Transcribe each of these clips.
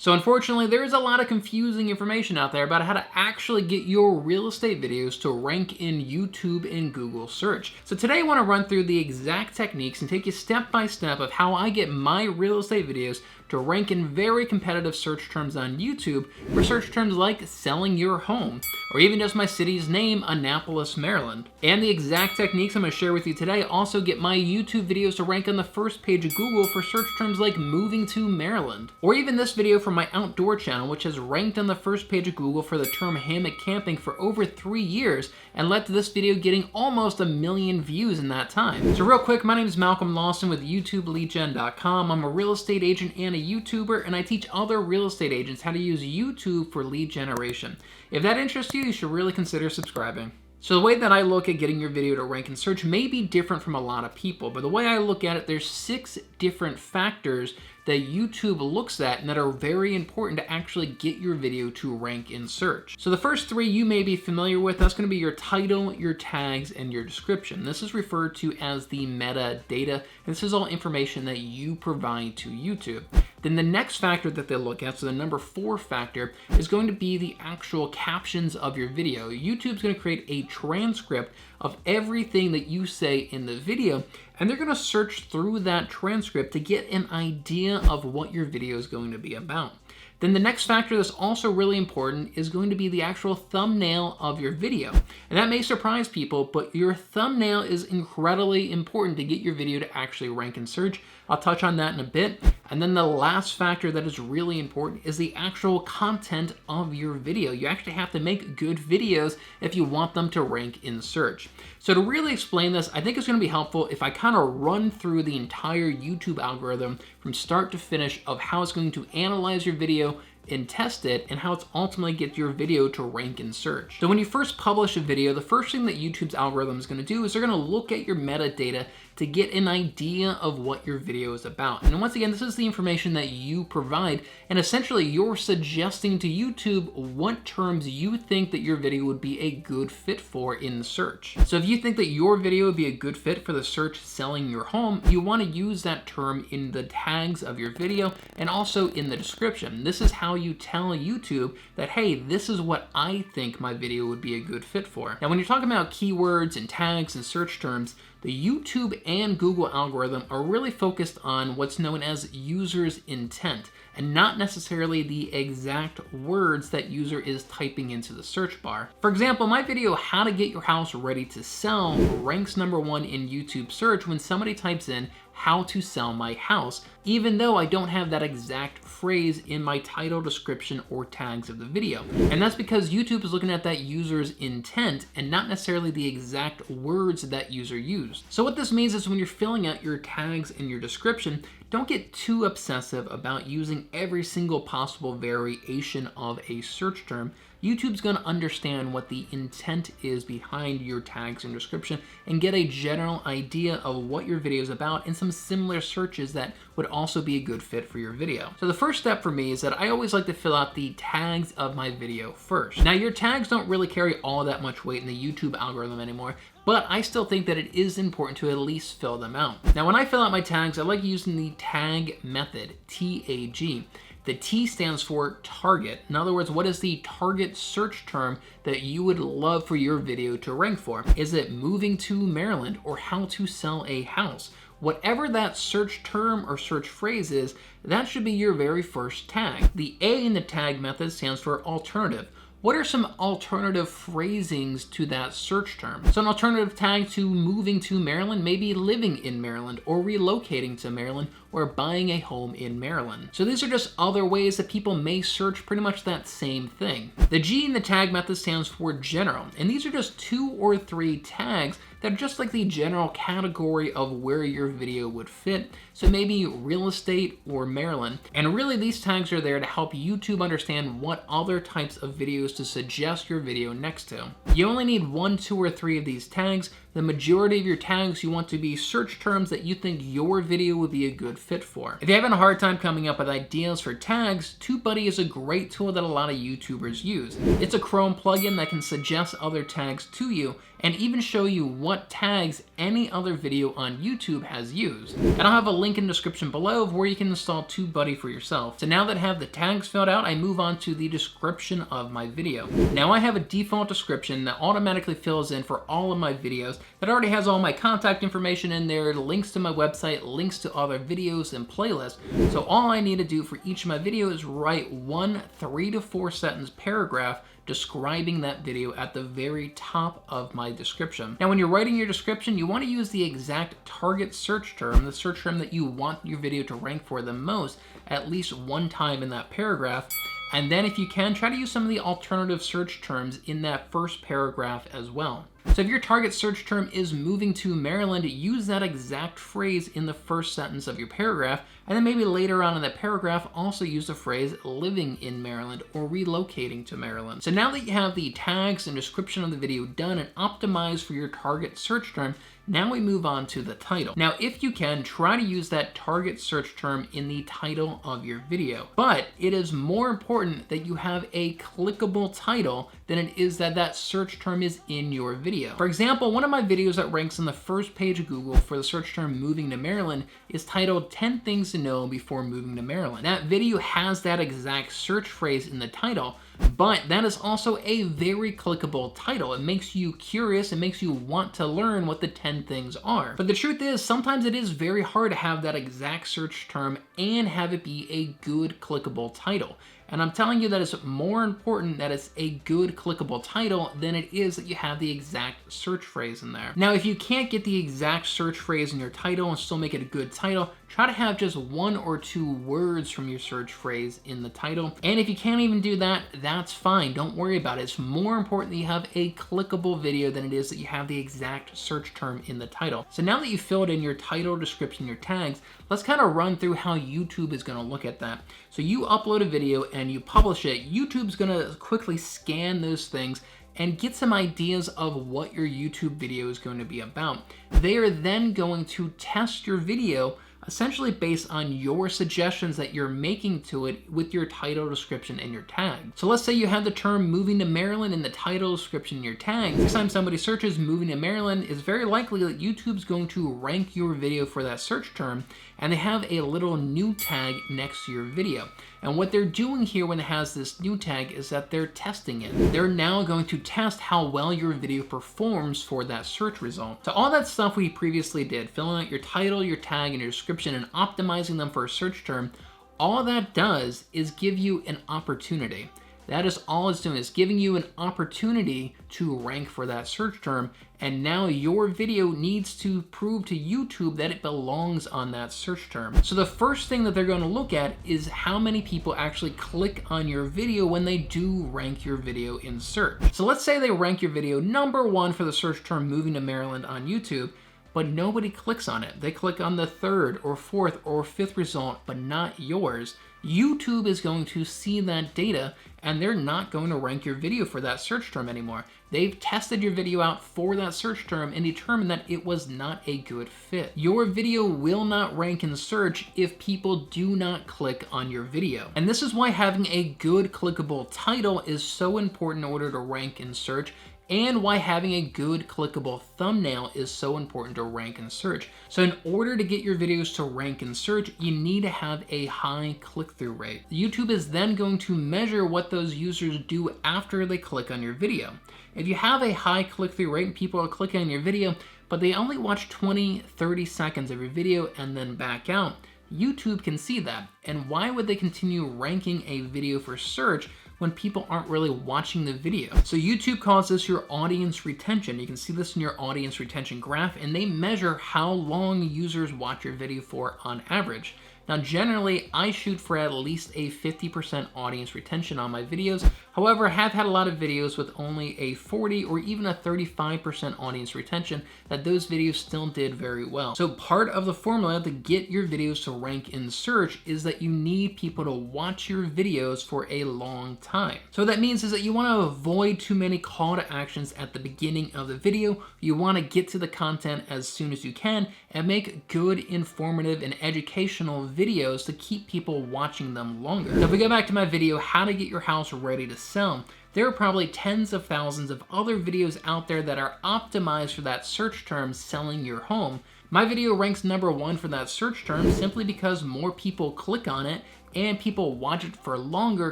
So unfortunately, there is a lot of confusing information out there about how to actually get your real estate videos to rank in YouTube and Google search. So today I want to run through the exact techniques and take you step by step of how I get my real estate videos to rank in very competitive search terms on YouTube for search terms like selling your home, or even just my city's name, Annapolis, Maryland. And the exact techniques I'm going to share with you today also get my YouTube videos to rank on the first page of Google for search terms like moving to Maryland. Or even this video from my outdoor channel, which has ranked on the first page of Google for the term hammock camping for over 3 years and led to this video getting almost 1 million views in that time. So real quick, my name is Malcolm Lawson with YouTubeLeadGen.com. I'm a real estate agent and a YouTuber, and I teach other real estate agents how to use YouTube for lead generation. If that interests you, you should really consider subscribing. So the way that I look at getting your video to rank in search may be different from a lot of people, but the way I look at it, there's 6 different factors that YouTube looks at and that are very important to actually get your video to rank in search. So the first 3 you may be familiar with. That's going to be your title, your tags, and your description. This is referred to as the metadata, and this is all information that you provide to YouTube. Then the next factor that they look at, so the number 4 factor, is going to be the actual captions of your video. YouTube's going to create a transcript of everything that you say in the video, and they're going to search through that transcript to get an idea of what your video is going to be about. Then the next factor that's also really important is going to be the actual thumbnail of your video. And that may surprise people, but your thumbnail is incredibly important to get your video to actually rank in search. I'll touch on that in a bit. And then the last factor that is really important is the actual content of your video. You actually have to make good videos if you want them to rank in search. So to really explain this, I think it's going to be helpful if I kind of run through the entire YouTube algorithm from start to finish of how it's going to analyze your video and test it, and how it's ultimately get your video to rank in search. So when you first publish a video, the first thing that YouTube's algorithm is going to do is they're going to look at your metadata to get an idea of what your video is about. And once again, this is the information that you provide, and essentially you're suggesting to YouTube what terms you think that your video would be a good fit for in search. So if you think that your video would be a good fit for the search selling your home, you want to use that term in the tags of your video and also in the description. This is how you tell YouTube that, hey, this is what I think my video would be a good fit for. Now, when you're talking about keywords and tags and search terms, the YouTube and Google algorithm are really focused on what's known as user's intent, and not necessarily the exact words that user is typing into the search bar. For example, my video, How to Get Your House Ready to Sell, ranks number 1 in YouTube search when somebody types in how to sell my house, even though I don't have that exact phrase in my title, description, or tags of the video. And that's because YouTube is looking at that user's intent and not necessarily the exact words that user used. So what this means is when you're filling out your tags and your description, don't get too obsessive about using every single possible variation of a search term. YouTube's going to understand what the intent is behind your tags and description and get a general idea of what your video is about and some similar searches that would also be a good fit for your video. So the first step for me is that I always like to fill out the tags of my video first. Now, your tags don't really carry all that much weight in the YouTube algorithm anymore, but I still think that it is important to at least fill them out. Now, when I fill out my tags, I like using the tag method, TAG. The T stands for target. In other words, what is the target search term that you would love for your video to rank for? Is it moving to Maryland or how to sell a house? Whatever that search term or search phrase is, that should be your very first tag. The A in the tag method stands for alternative. What are some alternative phrasings to that search term? So an alternative tag to moving to Maryland may be living in Maryland, or relocating to Maryland, or buying a home in Maryland. So these are just other ways that people may search pretty much that same thing. The G in the tag method stands for general, and these are just 2 or 3 tags that are just like the general category of where your video would fit. So maybe real estate or Maryland. And really these tags are there to help YouTube understand what other types of videos to suggest your video next to. You only need 1, 2, or 3 of these tags. The majority of your tags you want to be search terms that you think your video would be a good fit for. If you're having a hard time coming up with ideas for tags, TubeBuddy is a great tool that a lot of YouTubers use. It's a Chrome plugin that can suggest other tags to you, and even show you what tags any other video on YouTube has used. And I'll have a link in the description below of where you can install TubeBuddy for yourself. So now that I have the tags filled out, I move on to the description of my video. Now I have a default description that automatically fills in for all of my videos, that already has all my contact information in there, links to my website, links to other videos and playlists. So all I need to do for each of my videos is write one 3 to 4 sentence paragraph describing that video at the very top of my description. Now when you're writing your description, you want to use the exact target search term, the search term that you want your video to rank for the most, at least one time in that paragraph. And then if you can, try to use some of the alternative search terms in that first paragraph as well. So if your target search term is moving to Maryland, use that exact phrase in the first sentence of your paragraph, and then maybe later on in that paragraph also use the phrase living in Maryland or relocating to Maryland. So now that you have the tags and description of the video done and optimized for your target search term, now we move on to the title. Now, if you can, try to use that target search term in the title of your video. But it is more important that you have a clickable title than it is that that search term is in your video. For example, one of my videos that ranks on the first page of Google for the search term moving to Maryland is titled 10 Things to Know Before Moving to Maryland. That video has that exact search phrase in the title, but that is also a very clickable title. It makes you curious, it makes you want to learn what the 10 things are. But the truth is, sometimes it is very hard to have that exact search term and have it be a good clickable title. And I'm telling you that it's more important that it's a good clickable title than it is that you have the exact search phrase in there. Now, if you can't get the exact search phrase in your title and still make it a good title, try to have just 1 or 2 words from your search phrase in the title. And if you can't even do that, that's fine. Don't worry about it. It's more important that you have a clickable video than it is that you have the exact search term in the title. So now that you've filled in your title, description, your tags, let's kind of run through how YouTube is going to look at that. So you upload a video and you publish it. YouTube's going to quickly scan those things and get some ideas of what your YouTube video is going to be about. They are then going to test your video essentially based on your suggestions that you're making to it with your title, description, and your tag. So let's say you have the term moving to Maryland in the title, description, and your tag. Next time somebody searches moving to Maryland, it's very likely that YouTube's going to rank your video for that search term, and they have a little new tag next to your video. And what they're doing here when it has this new tag is that they're testing it. They're now going to test how well your video performs for that search result. So all that stuff we previously did, filling out your title, your tag, and your description and optimizing them for a search term, all that does is give you an opportunity. That is all it's doing, is giving you an opportunity to rank for that search term, and now your video needs to prove to YouTube that it belongs on that search term. So the first thing that they're going to look at is how many people actually click on your video when they do rank your video in search. So let's say they rank your video number 1 for the search term moving to Maryland on YouTube, but nobody clicks on it. They click on the 3rd or 4th or 5th result, but not yours. YouTube is going to see that data and they're not going to rank your video for that search term anymore. They've tested your video out for that search term and determined that it was not a good fit. Your video will not rank in search if people do not click on your video. And this is why having a good clickable title is so important in order to rank in search, and why having a good clickable thumbnail is so important to rank in search. So in order to get your videos to rank in search, you need to have a high click-through rate. YouTube is then going to measure what those users do after they click on your video. If you have a high click-through rate and people are clicking on your video, but they only watch 20, 30 seconds of your video and then back out, YouTube can see that. And why would they continue ranking a video for search when people aren't really watching the video? So YouTube calls this your audience retention. You can see this in your audience retention graph, and they measure how long users watch your video for on average. Now, generally, I shoot for at least a 50% audience retention on my videos. However, I have had a lot of videos with only a 40 or even a 35% audience retention that those videos still did very well. So part of the formula to get your videos to rank in search is that you need people to watch your videos for a long time. So what that means is that you want to avoid too many call to actions at the beginning of the video. You want to get to the content as soon as you can and make good, informative, and educational videos to keep people watching them longer. So if we go back to my video, how to get your house ready to sell, there are probably tens of thousands of other videos out there that are optimized for that search term, selling your home. My video ranks #1 for that search term simply because more people click on it and people watch it for longer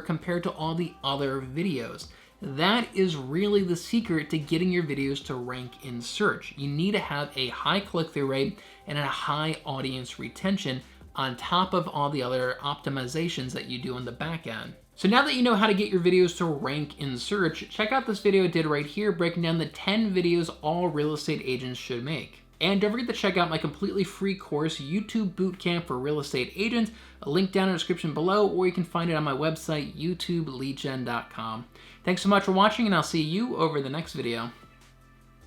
compared to all the other videos. That is really the secret to getting your videos to rank in search. You need to have a high click-through rate and a high audience retention on top of all the other optimizations that you do on the back end. So now that you know how to get your videos to rank in search, check out this video I did right here breaking down the 10 videos all real estate agents should make. And don't forget to check out my completely free course, YouTube Bootcamp for Real Estate Agents, a link down in the description below, or you can find it on my website, youtubeleadgen.com. Thanks so much for watching, and I'll see you over the next video.